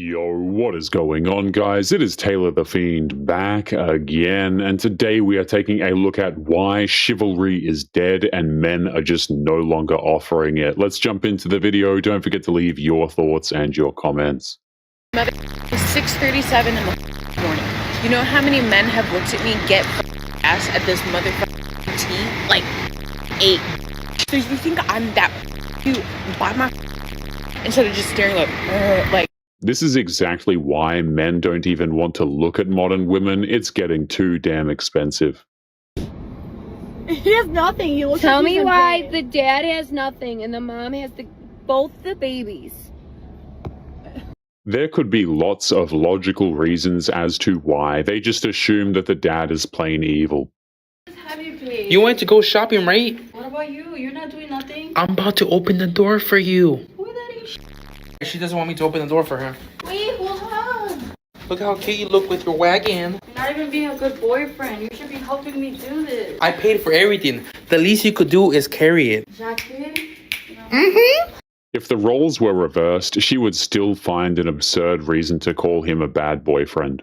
Yo, what is going on, guys? It is Taylor the Fiend back again, and today we are taking a look at why chivalry is dead and men are just no longer offering it. Let's jump into the video. Don't forget to leave your thoughts and your comments. Mother, it's 6:37 in the morning. You know how many men have looked at me get ass at this motherfucking tea? Like 8. So you think I'm that you buy my instead of just staring like. This is exactly why men don't even want to look at modern women. It's getting too damn expensive. He has nothing. He looks. Tell me why the dad has nothing and the mom has both the babies. There could be lots of logical reasons as to why. They just assume that the dad is plain evil. You went to go shopping, right? What about you? You're not doing nothing. I'm about to open the door for you. Who that is? She doesn't want me to open the door for her. Wait, hold on. Look how cute you look with your wagon. You're not even being a good boyfriend. You should be helping me do this. I paid for everything. The least you could do is carry it. Jacqueline? If the roles were reversed, she would still find an absurd reason to call him a bad boyfriend.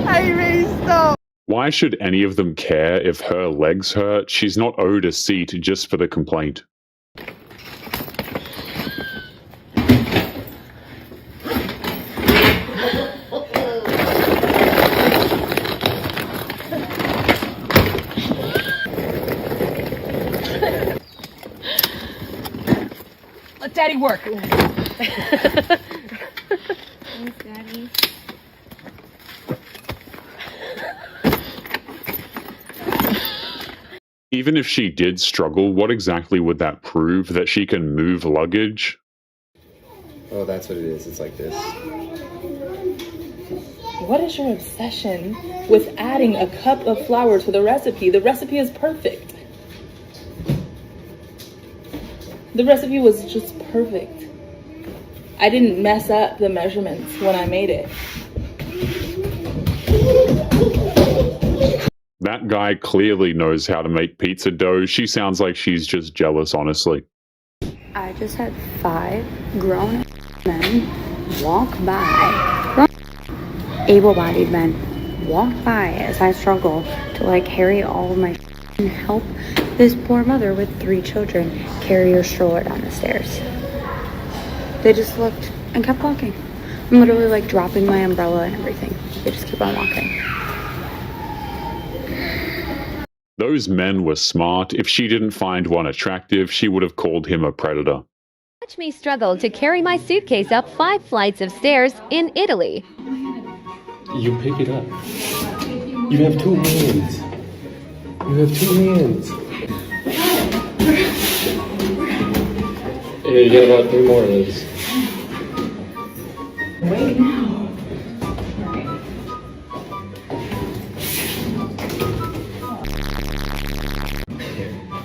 I raised up. Why should any of them care if her legs hurt? She's not owed a seat just for the complaint. Let daddy work. Thanks, Daddy. Even if she did struggle, what exactly would that prove? That she can move luggage? Oh, that's what it is. It's like this. What is your obsession with adding a cup of flour to the recipe? The recipe is perfect. The recipe was just perfect. I didn't mess up the measurements when I made it. That guy clearly knows how to make pizza dough. She sounds like she's just jealous, honestly. I just had 5 grown men walk by, able-bodied men walk by as I struggle to carry all of my and help this poor mother with 3 children carry her stroller down the stairs. They just looked and kept walking. I'm literally dropping my umbrella and everything. They just keep on walking. Those men were smart. If she didn't find one attractive, she would have called him a predator. Watch me struggle to carry my suitcase up 5 flights of stairs in Italy. You pick it up. You have 2 hands. You have 2 hands. Yeah, you got about 3 more of those. Wait now.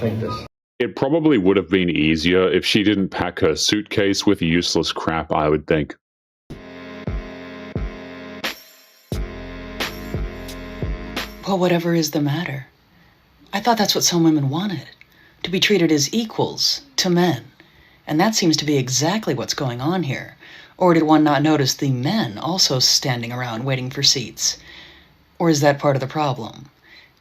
Like this. It probably would have been easier if she didn't pack her suitcase with useless crap, I would think. Well, whatever is the matter? I thought that's what some women wanted, to be treated as equals to men. And that seems to be exactly what's going on here. Or did one not notice the men also standing around waiting for seats? Or is that part of the problem?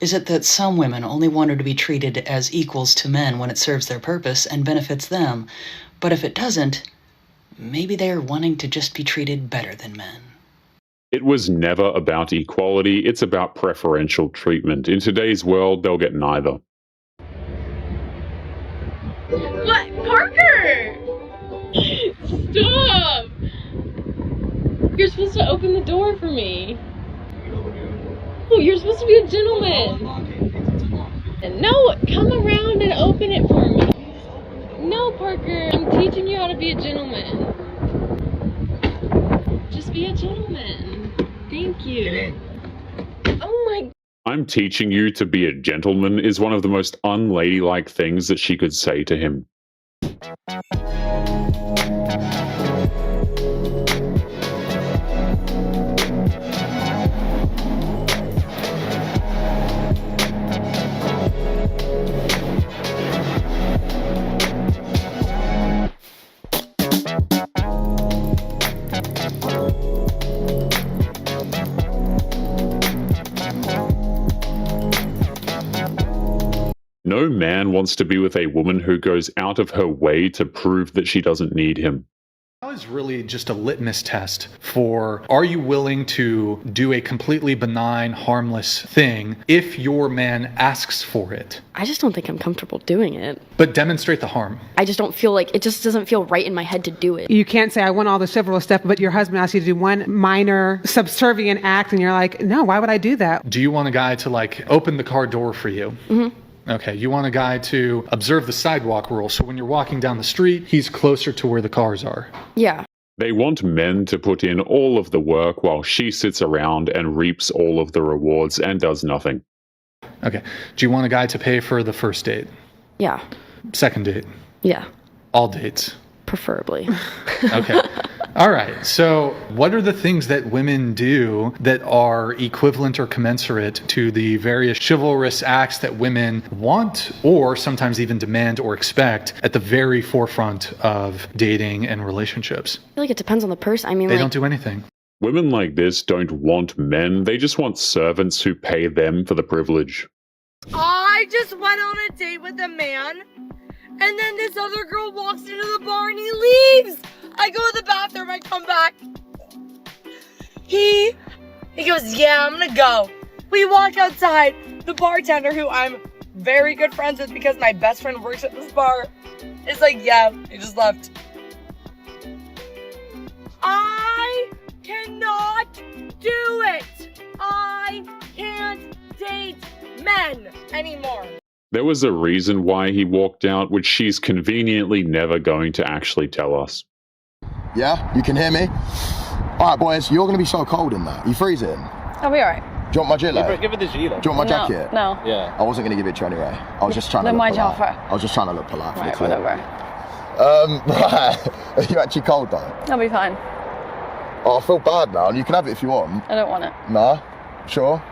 Is it that some women only want to be treated as equals to men when it serves their purpose and benefits them, but if it doesn't, maybe they're wanting to just be treated better than men? It was never about equality, it's about preferential treatment. In today's world, they'll get neither. What? Parker! Stop! You're supposed to open the door for me. Oh, you're supposed to be a gentleman. No, come around and open it for me. No, Parker, I'm teaching you how to be a gentleman. Just be a gentleman. Thank you. Oh my. I'm teaching you to be a gentleman is one of the most unladylike things that she could say to him. No man wants to be with a woman who goes out of her way to prove that she doesn't need him. That is really just a litmus test for, are you willing to do a completely benign, harmless thing if your man asks for it? I just don't think I'm comfortable doing it. But demonstrate the harm. I just don't feel like, it just doesn't feel right in my head to do it. You can't say, I want all the chivalrous stuff, but your husband asks you to do one minor subservient act, and you're like, no, why would I do that? Do you want a guy to like open the car door for you? Mm-hmm. Okay, you want a guy to observe the sidewalk rule, so when you're walking down the street, he's closer to where the cars are. Yeah. They want men to put in all of the work while she sits around and reaps all of the rewards and does nothing. Okay, do you want a guy to pay for the first date? Yeah. Second date? Yeah. All dates? Preferably. Okay. All right. So what are the things that women do that are equivalent or commensurate to the various chivalrous acts that women want or sometimes even demand or expect at the very forefront of dating and relationships? I feel like it depends on the person. I mean, they don't do anything. Women like this don't want men. They just want servants who pay them for the privilege. I just went on a date with a man, and then this other girl walks into the bar and he leaves. I go to the bathroom, I come back. He goes, yeah, I'm gonna go. We walk outside. The bartender, who I'm very good friends with because my best friend works at this bar, is like, yeah, he just left. I cannot do it. I can't date men anymore. There was a reason why he walked out, which she's conveniently never going to actually tell us. Yeah, you can hear me? Alright boys, you're going to be so cold in that. You freezing? I'll be alright. Do you want my gilet? Give it the gilet. Do you want my jacket? No. Yeah. I wasn't going to give it to you anyway. I was just trying to Then look why'd you polite. offer? I was just trying to look polite. Right, for the clip. whatever. Right. Are you actually cold though? I'll be fine. Oh, I feel bad now. You can have it if you want. I don't want it. Nah? Sure?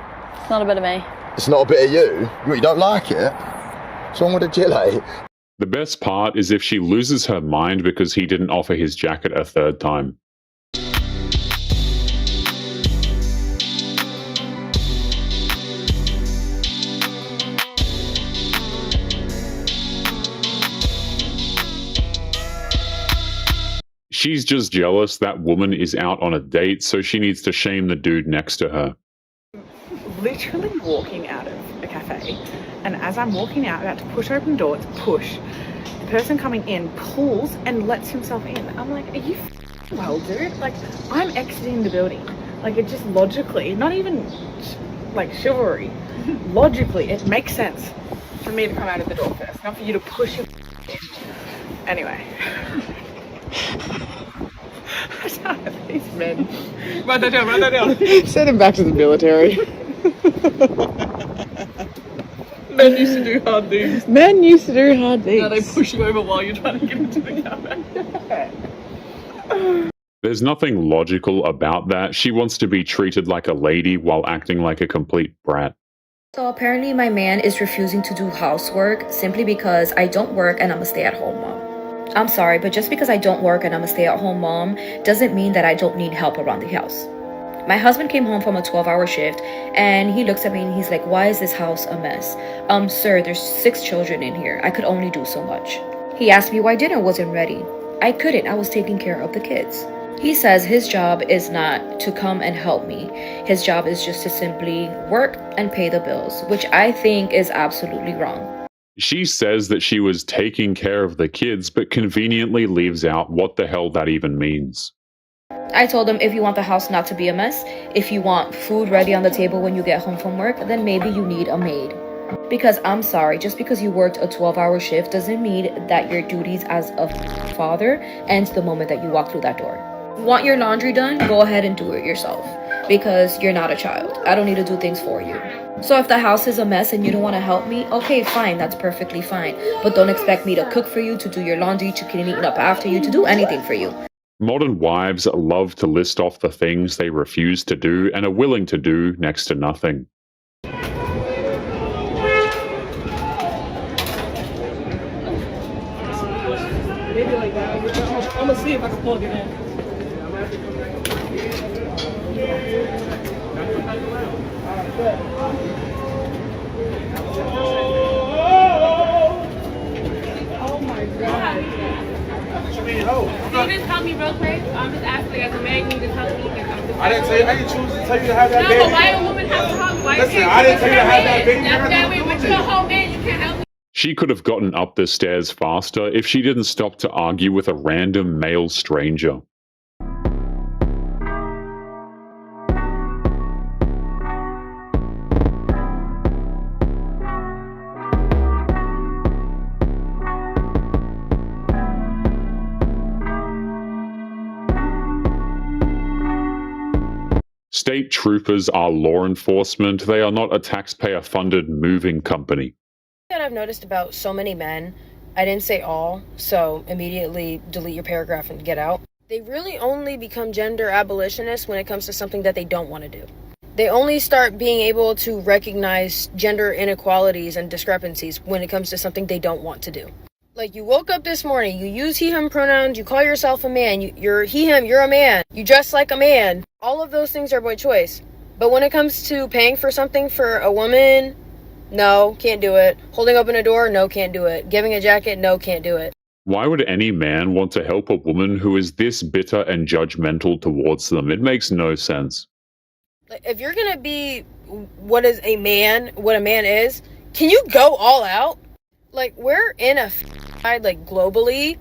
It's not a bit of me. It's not a bit of you? What, you don't like it? What's wrong with the gilet? The best part is if she loses her mind because he didn't offer his jacket a third time. She's just jealous that woman is out on a date, so she needs to shame the dude next to her. Literally walking out of a cafe, and as I'm walking out, about to push open the door, it's push. The person coming in pulls and lets himself in. I'm like, are you well, dude? Like, I'm exiting the building. Like, it just logically, not even like chivalry, logically, it makes sense for me to come out of the door first, not for you to push him in. Anyway. These men. Write that down. Send him back to the military. Men used to do hard things. Men used to do hard things. Now they push you over while you're trying to get into the car. There's nothing logical about that. She wants to be treated like a lady while acting like a complete brat. So apparently my man is refusing to do housework simply because I don't work and I'm a stay-at-home mom. I'm sorry, but just because I don't work and I'm a stay-at-home mom doesn't mean that I don't need help around the house. My husband came home from a 12-hour shift and he looks at me and he's like, why is this house a mess? Sir, there's 6 children in here. I could only do so much. He asked me why dinner wasn't ready. I couldn't. I was taking care of the kids. He says his job is not to come and help me. His job is just to simply work and pay the bills, which I think is absolutely wrong. She says that she was taking care of the kids, but conveniently leaves out what the hell that even means. I told him if you want the house not to be a mess, if you want food ready on the table when you get home from work, then maybe you need a maid. Because I'm sorry, just because you worked a 12-hour shift doesn't mean that your duties as a father ends the moment that you walk through that door. Want your laundry done? Go ahead and do it yourself. Because you're not a child. I don't need to do things for you. So if the house is a mess and you don't want to help me, okay, fine, that's perfectly fine. But don't expect me to cook for you, to do your laundry, to clean it up after you, to do anything for you. Modern wives love to list off the things they refuse to do and are willing to do next to nothing. Maybe like that. I'm gonna see if I can plug it in. just help me real quick? I'm just asking as a man, can you just help me? I didn't choose to tell you to have that no, baby. but why a woman have to help? Why Listen, I didn't tell you to have that baby. That's that way, but you're a whole man, you can't help me. She could have gotten up the stairs faster if she didn't stop to argue with a random male stranger. State troopers are law enforcement. They are not a taxpayer-funded moving company. That I've noticed about so many men, I didn't say all, so immediately delete your paragraph and get out. They really only become gender abolitionists when it comes to something that they don't want to do. They only start being able to recognize gender inequalities and discrepancies when it comes to something they don't want to do. Like, you woke up this morning, you use he, him pronouns, you call yourself a man, you're he, him, you're a man, you dress like a man. All of those things are by choice. But when it comes to paying for something for a woman, no, can't do it. Holding open a door, no, can't do it. Giving a jacket, no, can't do it. Why would any man want to help a woman who is this bitter and judgmental towards them? It makes no sense. Like, if you're gonna be what a man is, can you go all out? Like, we're in a like globally,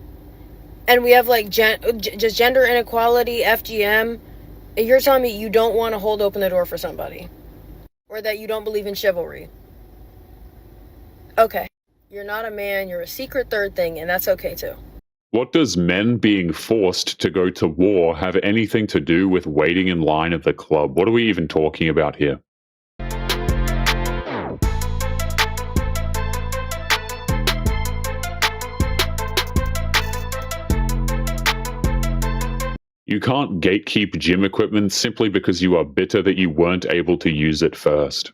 and we have like just gender inequality, FGM. And you're telling me you don't want to hold open the door for somebody, or that you don't believe in chivalry. Okay, you're not a man, you're a secret third thing, and that's okay too. What does men being forced to go to war have anything to do with waiting in line at the club? What are we even talking about here? You can't gatekeep gym equipment simply because you are bitter that you weren't able to use it first.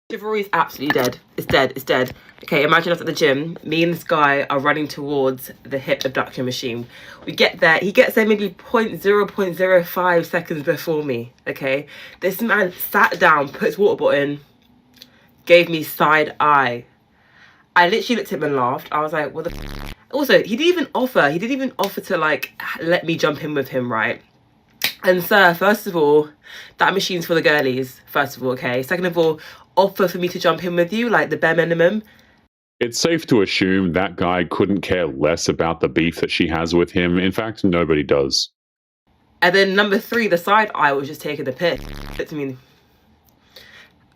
Chivalry is absolutely dead. It's dead. It's dead. Okay, imagine us at the gym. Me and this guy are running towards the hip abduction machine. We get there. He gets there maybe 0.05 seconds before me. Okay, this man sat down, put his water bottle in, gave me side eye. I literally looked at him and laughed. I was like, what the f-? Also, he didn't even offer to like let me jump in with him, right? And sir, first of all, that machine's for the girlies, first of all, okay? Second of all, offer for me to jump in with you, like the bare minimum. It's safe to assume that guy couldn't care less about the beef that she has with him. In fact, nobody does. And then number 3, the side eye was just taking the piss. I mean,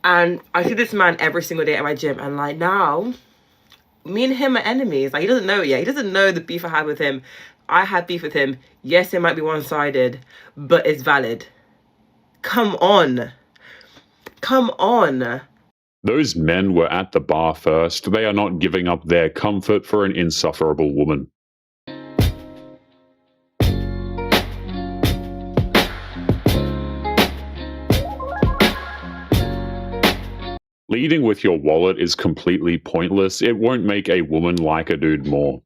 and I see this man every single day at my gym, and like now, me and him are enemies. Like, he doesn't know it yet. He doesn't know the beef I had with him. I had beef with him. Yes, it might be one-sided, but it's valid. Come on. Come on. Those men were at the bar first. They are not giving up their comfort for an insufferable woman. Leading with your wallet is completely pointless. It won't make a woman like a dude more.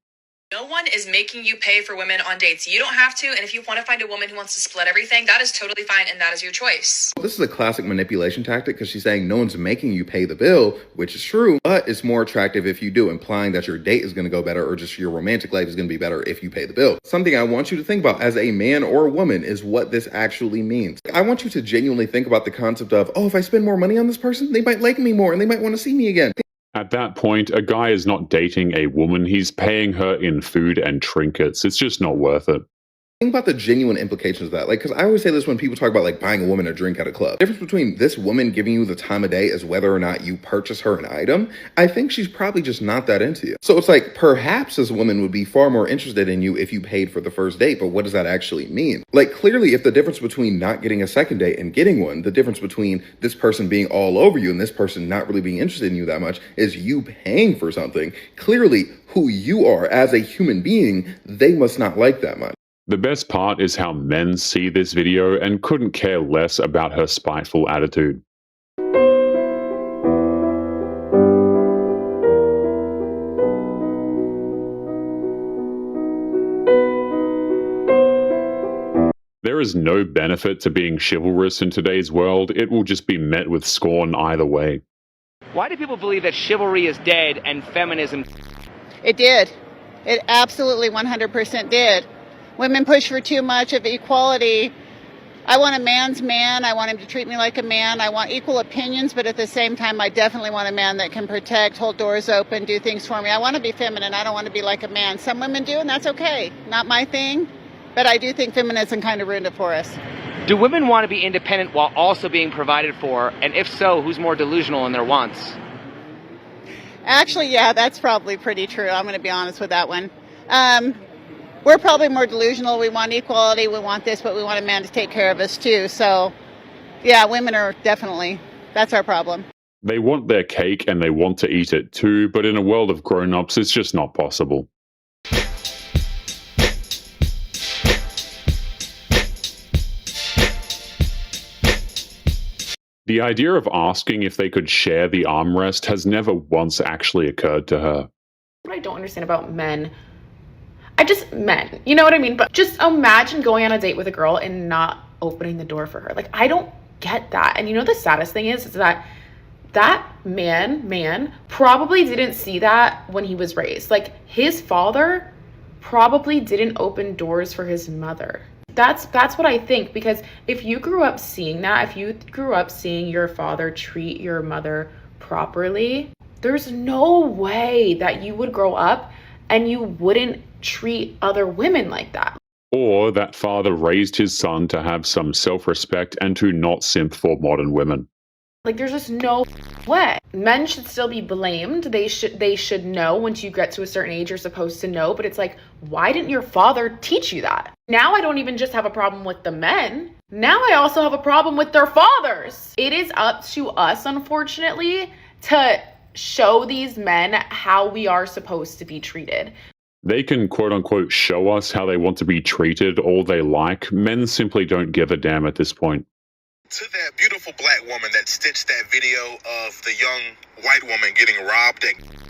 No one is making you pay for women on dates. You don't have to, and if you want to find a woman who wants to split everything, that is totally fine, and that is your choice. This is a classic manipulation tactic because she's saying no one's making you pay the bill, which is true, but it's more attractive if you do, implying that your date is going to go better or just your romantic life is going to be better if you pay the bill. Something I want you to think about as a man or a woman is what this actually means. I want you to genuinely think about the concept of, oh, if I spend more money on this person, they might like me more and they might want to see me again. At that point, a guy is not dating a woman, he's paying her in food and trinkets. It's just not worth it. Think about the genuine implications of that. Like, because I always say this when people talk about like buying a woman a drink at a club. The difference between this woman giving you the time of day is whether or not you purchase her an item. I think she's probably just not that into you. So it's like, perhaps this woman would be far more interested in you if you paid for the first date, but what does that actually mean? Like, clearly, if the difference between not getting a second date and getting one, the difference between this person being all over you and this person not really being interested in you that much is you paying for something, clearly who you are as a human being, they must not like that much. The best part is how men see this video and couldn't care less about her spiteful attitude. There is no benefit to being chivalrous in today's world. It will just be met with scorn either way. Why do people believe that chivalry is dead and feminism? It did. It absolutely 100% did. Women push for too much of equality. I want a man's man. I want him to treat me like a man. I want equal opinions, but at the same time, I definitely want a man that can protect, hold doors open, do things for me. I want to be feminine. I don't want to be like a man. Some women do, and that's okay. Not my thing, but I do think feminism kind of ruined it for us. Do women want to be independent while also being provided for? And if so, who's more delusional in their wants? Actually, yeah, that's probably pretty true. I'm going to be honest with that one. We're probably more delusional. We want equality. We want this, but we want a man to take care of us too. So, yeah, women are definitely, that's our problem. They want their cake and they want to eat it too, but in a world of grown-ups, it's just not possible. The idea of asking if they could share the armrest has never once actually occurred to her. What I don't understand about men, men, you know what I mean? But just imagine going on a date with a girl and not opening the door for her. Like, I don't get that. And you know, the saddest thing is that man probably didn't see that when he was raised. Like, his father probably didn't open doors for his mother. That's what I think, because if you grew up seeing that, if you grew up seeing your father treat your mother properly, there's no way that you would grow up and you wouldn't treat other women like that. Or that father raised his son to have some self-respect and to not simp for modern women. Like, there's just no way. Men should still be blamed. They should know once you get to a certain age, you're supposed to know. But it's like, why didn't your father teach you that? Now I don't even just have a problem with the men. Now I also have a problem with their fathers. It is up to us, unfortunately, to show these men how we are supposed to be treated. They can quote-unquote show us how they want to be treated all they like. Men simply don't give a damn at this point. To that beautiful black woman that stitched that video of the young white woman getting robbed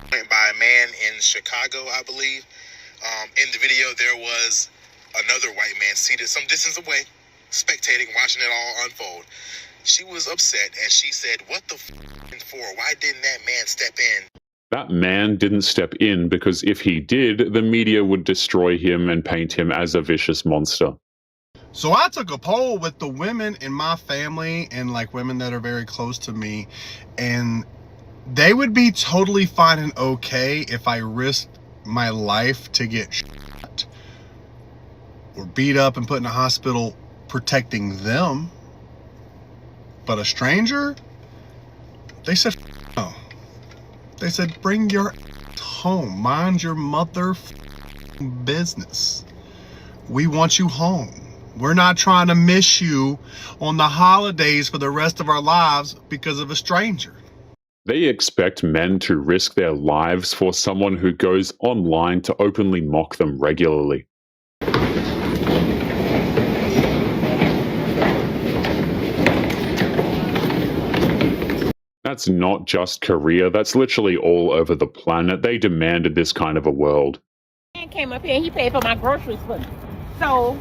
by a man in Chicago, I believe. In the video, there was another white man seated some distance away, spectating, watching it all unfold. She was upset, and she said, "What the for? Why didn't that man step in?" That man didn't step in because if he did, the media would destroy him and paint him as a vicious monster. So I took a poll with the women in my family and like women that are very close to me, and they would be totally fine and okay if I risked my life to get shot or beat up and put in a hospital protecting them. But a stranger, they said no. They said, bring your home, mind your mother business. We want you home. We're not trying to miss you on the holidays for the rest of our lives because of a stranger. They expect men to risk their lives for someone who goes online to openly mock them regularly. That's not just Korea, that's literally all over the planet. They demanded this kind of a world. Man came up here and he paid for my groceries for me. So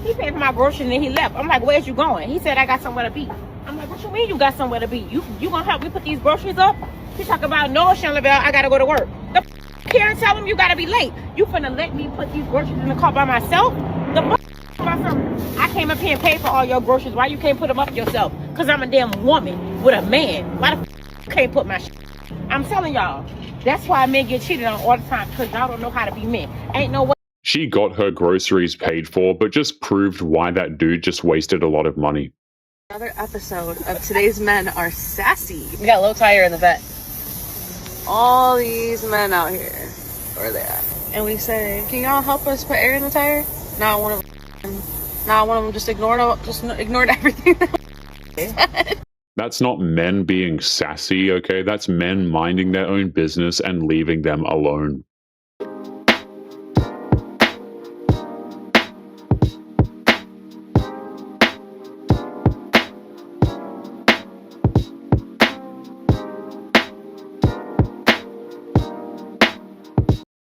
he paid for my groceries and then he left. I'm like, where's you going? He said, I got somewhere to be. I'm like, what you mean you got somewhere to be? You gonna help me put these groceries up? He talk about, no, Chanlabelle, I gotta go to work. The here and tell him you gotta be late. You finna let me put these groceries in the car by myself? I came up here and paid for all your groceries. Why you can't put them up yourself? Because I'm a damn woman with a man. Why the can't put my shit? I'm telling y'all, that's why men get cheated on all the time, because y'all don't know how to be men. Ain't no way. She got her groceries paid for, but just proved why that dude just wasted a lot of money. Another episode of Today's Men Are Sassy. We got a low tire in the vet. All these men out here, where they at? And we say, can y'all help us put air in the tire? Not one of them just ignored everything. That's not men being sassy, okay? That's men minding their own business and leaving them alone.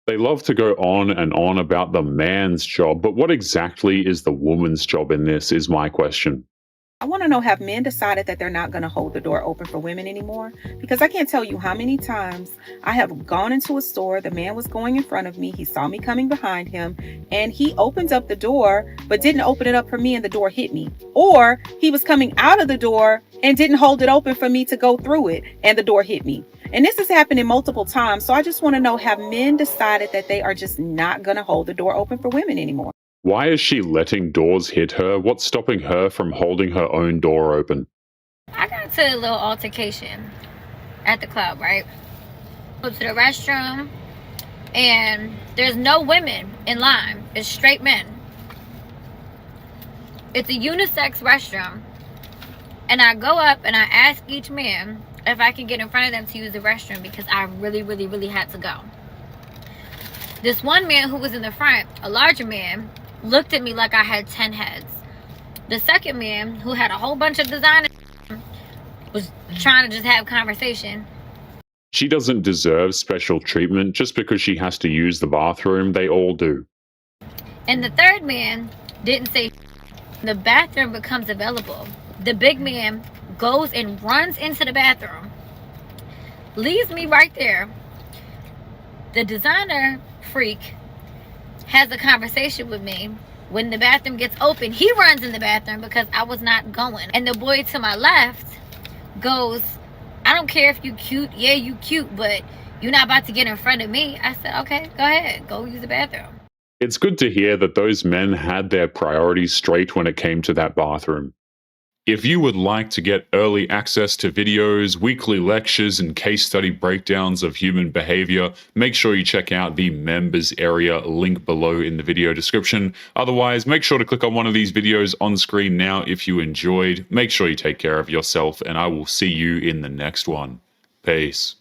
They love to go on and on about the man's job, but what exactly is the woman's job in this is my question. I want to know, have men decided that they're not going to hold the door open for women anymore? Because I can't tell you how many times I have gone into a store, the man was going in front of me, he saw me coming behind him, and he opens up the door, but didn't open it up for me and the door hit me. Or he was coming out of the door and didn't hold it open for me to go through it, and the door hit me. And this has happened multiple times, so I just want to know, have men decided that they are just not going to hold the door open for women anymore? Why is she letting doors hit her? What's stopping her from holding her own door open? I got into a little altercation at the club, right? Go to the restroom, and there's no women in line. It's straight men. It's a unisex restroom. And I go up and I ask each man if I can get in front of them to use the restroom because I really, really, really had to go. This one man who was in the front, a larger man, looked at me like I had 10 heads. The second man, who had a whole bunch of designer, was trying to just have conversation. She doesn't deserve special treatment just because she has to use the bathroom. They all do. And the third man didn't say. The bathroom becomes available. The big man goes and runs into the bathroom, leaves me right there. The designer freak has a conversation with me. When the bathroom gets open, he runs in the bathroom because I was not going. And the boy to my left goes, I don't care if you cute. Yeah, you cute, but you're not about to get in front of me. I said, okay, go ahead. Go use the bathroom. It's good to hear that those men had their priorities straight when it came to that bathroom. If you would like to get early access to videos, weekly lectures, and case study breakdowns of human behavior, make sure you check out the members area link below in the video description. Otherwise, make sure to click on one of these videos on screen now if you enjoyed. Make sure you take care of yourself, and I will see you in the next one. Peace.